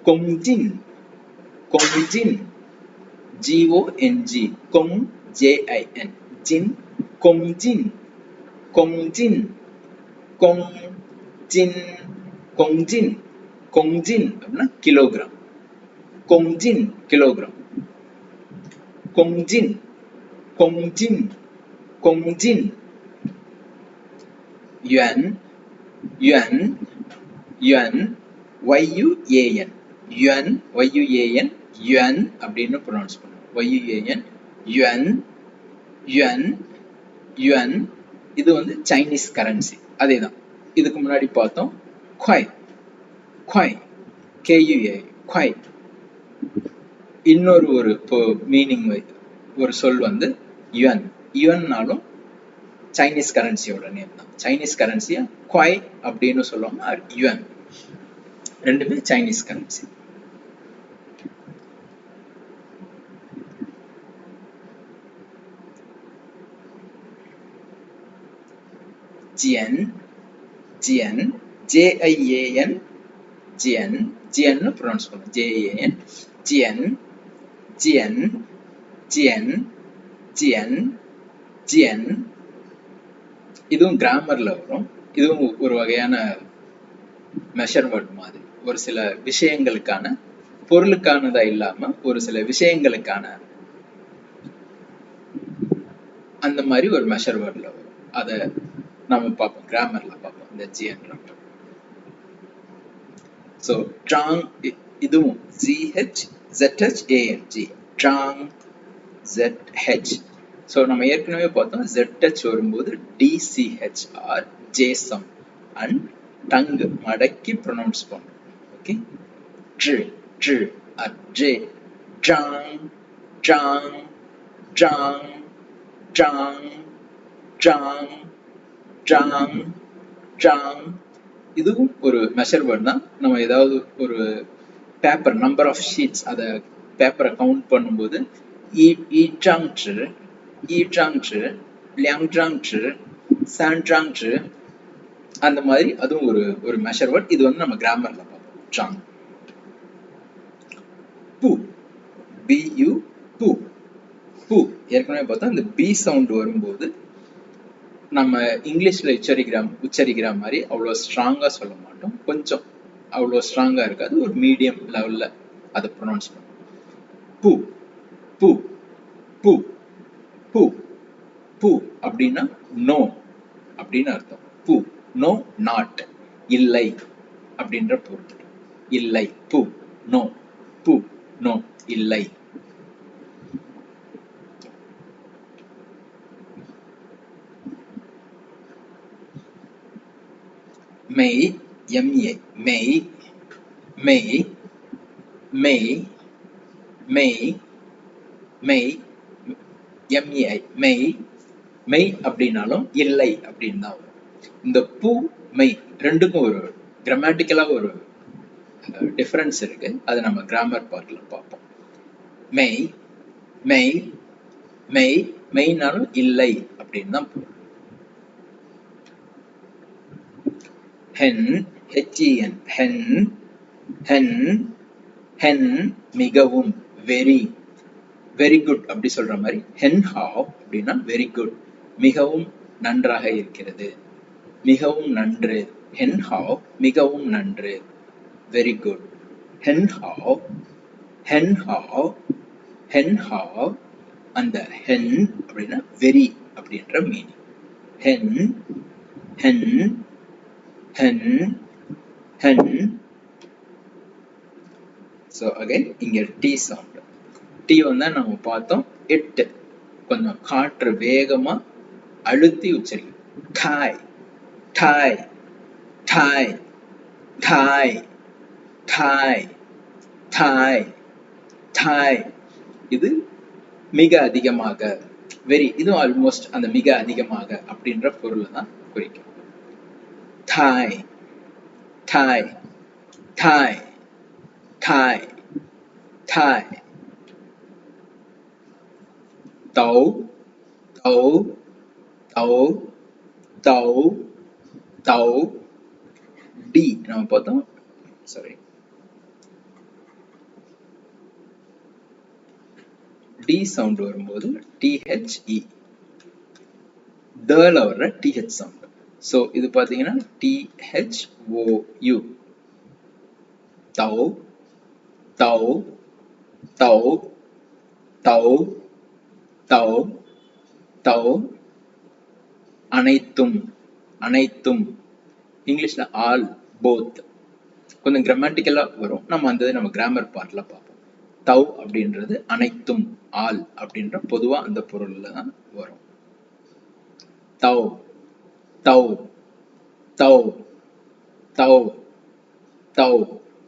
கொங்ஜின் கொங்ஜின் G-O-N-G கொங் J-I-N ஜின் கொங்ஜின் கொங்ஜின் கொங்ஜின் கொங்ஜின் கொங்ஜின் அப்படின்னா கிலோகிராம் கொங்ஜின் கிலோகிராம் கொங்ஜின் கொங்ஜின் கொங்ஜின் yuan yuan yuan Y-U-A-N yuan Y-U-A-N yuan அப்படின்னு ப்ரொனவுன்ஸ் பண்ணுவோம் Y-U-A-N yuan yuan yuan இது வந்து சைனீஸ் கரன்சி அதேதான் இதுக்கு முன்னாடி பார்த்தோம் குவாய் குவாய் K-U-A குவாய் இன்னொரு ஒரு மீனிங் ஒரு சொல் வந்து yuan yuanனாலும் சைனீஸ் கரன்சியோட நேம் தான் சைனீஸ் கரன்சியா குவாய் அப்படின்னு சொல்லுவாங்க யுவான் ரெண்டுமே சைனீஸ் கரன்சி ஜியன் ஜியன் J-I-A-N ஜியன் ஜியன் ப்ரொனவுன்ஸ் பண்ணுவோம் J-A-N ஜியன் ஜியன் ஜியன் ஜியன் ஜியன் இதுவும் கிராமர்ல வரும் இதுவும் ஒரு வகையான மெஷர்வேர்ட் மாதிரி ஒரு சில விஷயங்களுக்கான பொருளுக்கானதா இல்லாம ஒரு சில விஷயங்களுக்கான அந்த மாதிரி ஒரு மெஷர்வேர்ட்ல வரும் அத நம்ம பார்ப்போம் கிராமர்ல பார்ப்போம் இந்த ஜிஎன் சோ ட்ராங் இதுவும் ZHZHANG ட்ராங் ZH ஸோ நம்ம ஏற்கனவே பார்த்தோம் ZH வரும்போது DCHR ஜேசம் அண்ட் டங் மடக்கி ப்ரொனவுன்ஸ் பண்ணும் ஓகே ட்ரு ட்ரு அட்ரே ட்ராங் ட்ராங் ட்ராங் ட்ராங் ட்ராங் ட்ராங் ட்ராங் இதுவும் ஒரு மெஷர் வேர்ட் தான் நம்ம ஏதாவது ஒரு பேப்பர் நம்பர் ஆஃப் ஷீட்ஸ் அதை பேப்பரை கவுண்ட் பண்ணும்போது一张纸一张纸两张纸三张纸அந்த மாதிரி அதுவும் ஒரு மெஷர் வேர்ட் இது வந்து நம்ம கிராமர்ல பார்ப்போம் ட்ராங் பூ BU பூ பூ ஏற்கனவே பார்த்தா இந்த பி சவுண்ட் வரும்போது நம்ம இங்கிலீஷ்ல உச்சரிக்கிற மாதிரி அவ்வளோ ஸ்ட்ராங்கா சொல்ல மாட்டோம் கொஞ்சம் அவ்வளோ ஸ்ட்ராங்கா இருக்காது ஒரு மீடியம் லெவல்ல அதை ப்ரொனவுன்ஸ் பண்ணுவோம் பூ பூ பூ பூ பூ அப்படின்னா நோ அப்படின்னு அர்த்தம் பூ நோ நாட் இல்லை அப்படின்ற பொருள் இல்லை பூ நோ பூ நோ இல்லை மெய் MA மெய் மெய் மெய் மெய் மெய் MEI மெய் மெய் அப்படின்னாலும் இல்லை அப்படின்னு தான் வரும் இந்த பூ மெய் ரெண்டுக்கும் ஒரு கிராமட்டிக்கலா ஒரு டிஃபரன்ஸ் இருக்கு அது நம்ம கிராமர் பார்ட்ல பார்ப்போம் மெய் மெய் மெய் மெய்னாலும் இல்லை அப்படின்னு தான் பொருள் hen HEN hen hen hen மிகவும் வெரி வெரி குட் அப்படி சொல்ற மாதிரி ஹென் ஹாவ் அப்படின்னா வெரி குட் மிகவும் நன்றாக இருக்கிறது மிகவும் நன்று ஹென் ஹாவ் மிகவும் நன்று very good hen have hen have hen have அந்த ஹென் அப்படின்னா வெரி அப்படின்ற meaning hen hen hen hen so again இங்க டி சவுண்ட் டி வந்தா நம்ம பார்த்தோம் எட்டு கொஞ்சம் காற்று வேகமா அழுத்தி உச்சரிக்கும் டாய் டாய் டாய் டாய் டாய் டாய் டாய் இது மிக அதிகமாக வெரி இதுவும் ஆல்மோஸ்ட் அந்த மிக அதிகமாக அப்படின்ற பொருளை தான் குறிக்கும் டாய் டாய் டாய் டாய் டாய் தௌ தௌ தௌ தௌ தௌ டி நம்ம பார்த்தோம் சாரி டி சவுண்ட் வரும்போது டிஹெச்இ, டல வர்ற டிஹெச் சவுண்ட். ஸோ இது பார்த்தீங்கன்னா டிஹெச்ஓயு, தவ் தவ் தவ் தவ் தவ் தவ், அனைத்தும் அனைத்தும். இங்கிலீஷ்ல ஆல், போத் கொஞ்சம் கிராமட்டிக்கலா வரும், நம்ம அந்த நம்ம கிராமர் பார்ட்ல பார்ப்போம். தவ் அப்படின்றது அனைத்தும், ஆல் அப்படின்ற பொதுவா அந்த பொருள்ல தான் வரும். தவ் தவ் தவ் தவ் தவ்